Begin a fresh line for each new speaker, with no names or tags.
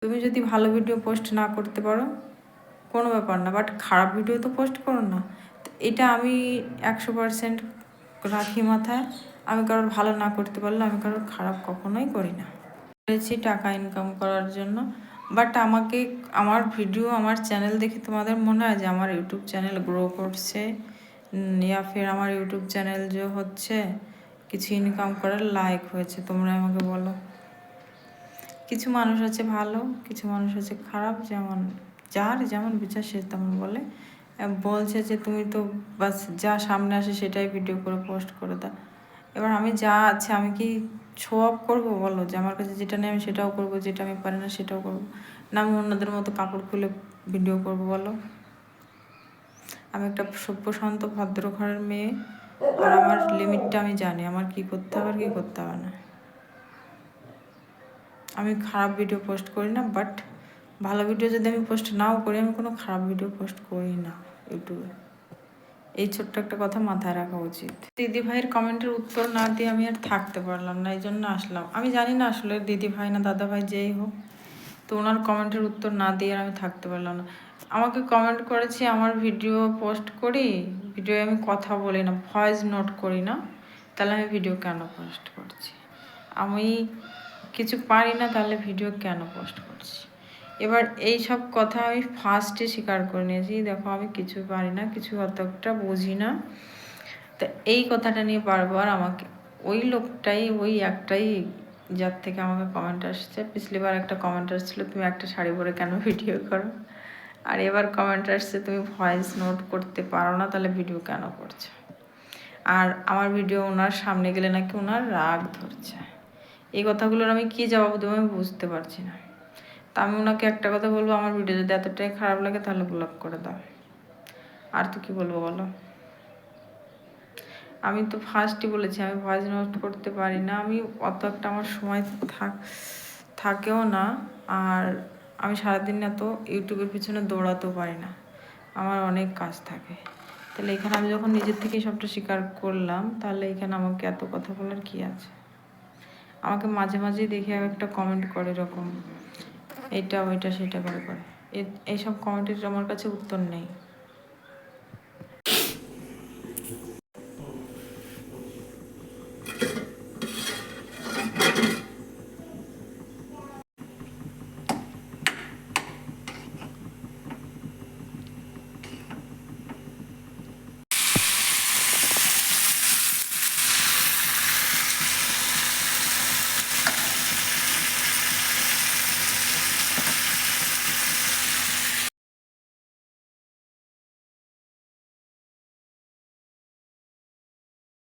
তুমি যদি ভালো ভিডিও পোস্ট না করতে পারো কোনো ব্যাপার না, বাট খারাপ ভিডিও তো পোস্ট করো না। তো এটা আমি 100% রাখি মাথায়। আমি কারোর ভালো না করতে পারলে আমি কারোর খারাপ কখনোই করি না। করেছি টাকা ইনকাম করার জন্য, বাট আমাকে আমার ভিডিও আমার চ্যানেল দেখে তোমাদের মনে হয় যে আমার ইউটিউব চ্যানেল গ্রো করছে ইয়া ফির আমার ইউটিউব চ্যানেল যে হচ্ছে কিছু ইনকাম করার লায়ক হয়েছে? তোমরা আমাকে বলো। কিছু মানুষ আছে ভালো, কিছু মানুষ আছে খারাপ, যেমন যার যেমন বিচার সে তেমন বলে। বলছে যে তুমি তো বাস যা সামনে আসে সেটাই ভিডিও করে পোস্ট করে দাও। এবার আমি যা আছে আমি কি শো অফ করবো বলো? যে আমার কাছে যেটা নেই আমি সেটাও করবো, যেটা আমি পারি না সেটাও করবো না? আমি অন্যদের মতো কাপড় খুলে ভিডিও করবো বলো? আমি একটা সভ্য শান্ত ভদ্র ঘরের মেয়ে, আর আমার লিমিটটা আমি জানি, আমার কি করতে হবে আর কি করতে হবে না। আমি খারাপ ভিডিও পোস্ট করি না, বাট ভালো ভিডিও যদি আমি পোস্ট নাও করি আমি কোনো খারাপ ভিডিও পোস্ট করি না ইউটিউবে। এই ছোট্ট একটা কথা মাথায় রাখা উচিত। দিদি ভাইয়ের কমেন্টের উত্তর না দিয়ে আমি আর থাকতে পারলাম না, এই জন্য আসলাম। আমি জানি না আসলে দিদি ভাই না দাদা ভাই যেই হোক, তো ওনার কমেন্টের উত্তর না দিয়ে আর আমি থাকতে পারলাম না। আমাকে কমেন্ট করেছি আমার ভিডিও পোস্ট করি, ভিডিও আমি কথা বলি না, ভয়েস নোট করি না, তাহলে আমি ভিডিও কেন পোস্ট করছি? আমি কিছু পারি না তাহলে ভিডিও কেন পোস্ট করছি? এবার এই সব কথা আমি ফার্স্টে স্বীকার করে নিয়েছি, দেখো আমি কিছু পারি না, কিছু অতটা বুঝি না। তো এই কথাটা নিয়ে বারবার আমাকে ওই লোকটাই, ওই একটাই যার থেকে আমাকে কমেন্ট আসছে। পিছলিবার একটা কমেন্ট আসছিলো তুমি একটা শাড়ি পরে কেন ভিডিও করো, আর এবার কমেন্ট আসছে তুমি ভয়েস নোট করতে পারো না তাহলে ভিডিও কেন করছো। আর আমার ভিডিও ওনার সামনে গেলে নাকি ওনার রাগ ধরছে। এই কথাগুলোর আমি কী জবাব দেবো আমি বুঝতে পারছি না। তা আমি ওনাকে একটা কথা বলবো, আমার ভিডিও যদি এতটাই খারাপ লাগে তাহলে ব্লক করে দাও। আর তো কি বলবো বলো? আমি তো ফার্স্টই বলেছি আমি ভয়েস নোট করতে পারি না, আমি অত একটা আমার সময় থাকেও না, আর আমি সারাদিন এত ইউটিউবের পিছনে দৌড়াতেও পারি না, আমার অনেক কাজ থাকে। তাহলে এখানে আমি যখন নিজের থেকে সবটা স্বীকার করলাম, তাহলে এখানে আমাকে এত কথা বলার কী আছে? আমাকে মাঝে মাঝেই দেখে একটা কমেন্ট করে এরকম, এটা ওইটা সেটা করে এইসব কমেন্টের আমার কাছে উত্তর নেই।